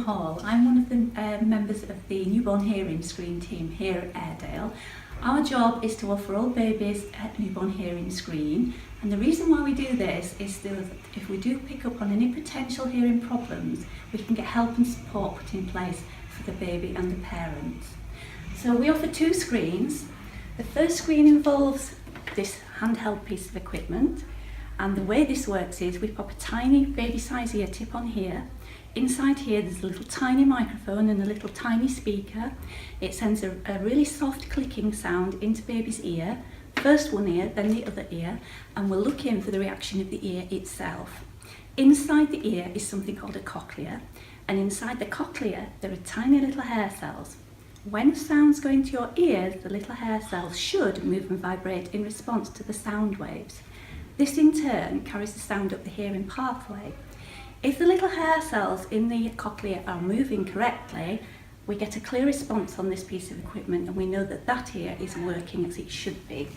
Hall. I'm one of the members of the newborn hearing screen team here at Airedale. Our job is to offer all babies a newborn hearing screen, and the reason why we do this is so that if we do pick up on any potential hearing problems, we can get help and support put in place for the baby and the parents. So we offer two screens. The first screen involves this handheld piece of equipment, and the way this works is we pop a tiny baby size ear tip on here. Inside here there's a little tiny microphone and a little tiny speaker. It sends a really soft clicking sound into baby's ear, first one ear, then the other ear, and we'll look in for the reaction of the ear itself. Inside the ear is something called a cochlea, and inside the cochlea there are tiny little hair cells. When sounds go into your ears, the little hair cells should move and vibrate in response to the sound waves. This in turn carries the sound up the hearing pathway. If the little hair cells in the cochlea are moving correctly, we get a clear response on this piece of equipment, and we know that that ear is working as it should be.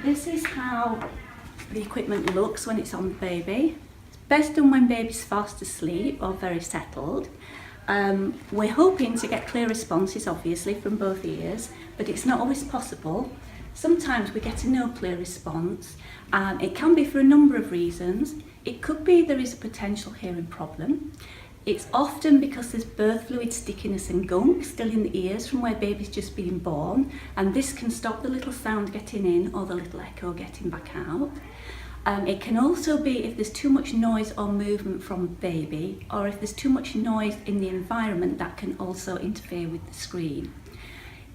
This is how the equipment looks when it's on the baby. It's best done when baby's fast asleep or very settled. We're hoping to get clear responses obviously from both ears, but it's not always possible. Sometimes we get a no clear response, and it can be for a number of reasons. It could be there is a potential hearing problem. It's often because there's birth fluid stickiness and gunk still in the ears from where baby's just been born, and this can stop the little sound getting in or the little echo getting back out. It can also be if there's too much noise or movement from baby, or if there's too much noise in the environment, that can also interfere with the screen.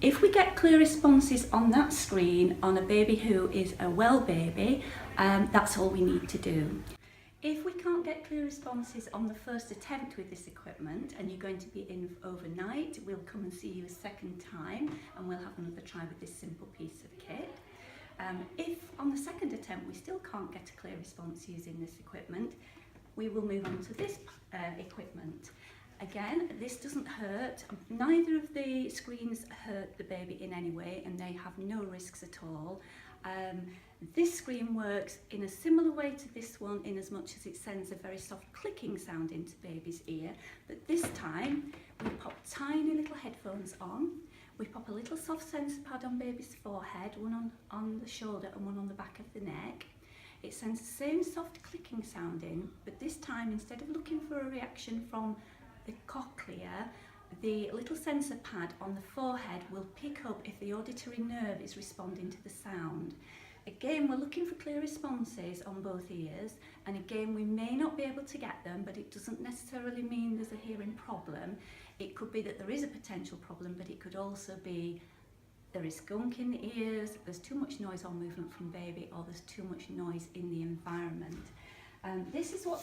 If we get clear responses on that screen on a baby who is a well baby, that's all we need to do. If we can't get clear responses on the first attempt with this equipment and you're going to be in overnight, we'll come and see you a second time and we'll have another try with this simple piece of kit. If on the second attempt we still can't get a clear response using this equipment, we will move on to this equipment. Again, this doesn't hurt. Neither of the screens hurt the baby in any way, and they have no risks at all. This screen works in a similar way to this one in as much as it sends a very soft clicking sound into baby's ear, but this time we pop tiny little headphones on. We pop a little soft sensor pad on baby's forehead, one on the shoulder and one on the back of the neck. It sends the same soft clicking sound in, but this time instead of looking for a reaction from the cochlea, the little sensor pad on the forehead will pick up if the auditory nerve is responding to the sound. Again, we're looking for clear responses on both ears, and again, we may not be able to get them, but it doesn't necessarily mean there's a hearing problem. It could be that there is a potential problem, but it could also be there is gunk in the ears, there's too much noise or movement from baby, or there's too much noise in the environment. This is what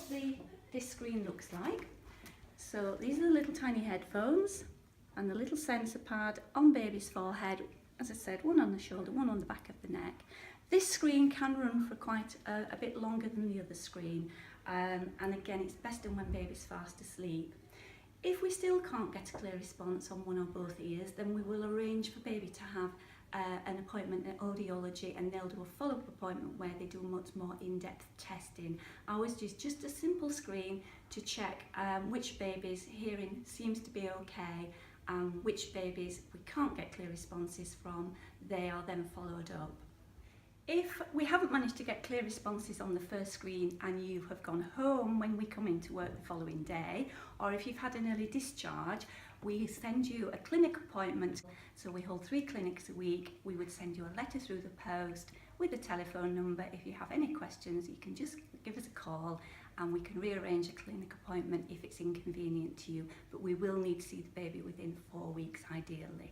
this screen looks like. So these are the little tiny headphones and the little sensor pad on baby's forehead. As I said, one on the shoulder, one on the back of the neck. This screen can run for quite a bit longer than the other screen, and again, it's best done when baby's fast asleep. If we still can't get a clear response on one or both ears, then we will arrange for baby to have an appointment at audiology, and they'll do a follow-up appointment where they do much more in-depth testing. Ours is just a simple screen to check which baby's hearing seems to be okay, and which babies we can't get clear responses from. They are then followed up. If we haven't managed to get clear responses on the first screen and you have gone home when we come into work the following day, or if you've had an early discharge, we send you a clinic appointment. So we hold 3 clinics a week. We would send you a letter through the post with a telephone number. If you have any questions, you can just give us a call and we can rearrange a clinic appointment if it's inconvenient to you, but we will need to see the baby within 4 weeks ideally.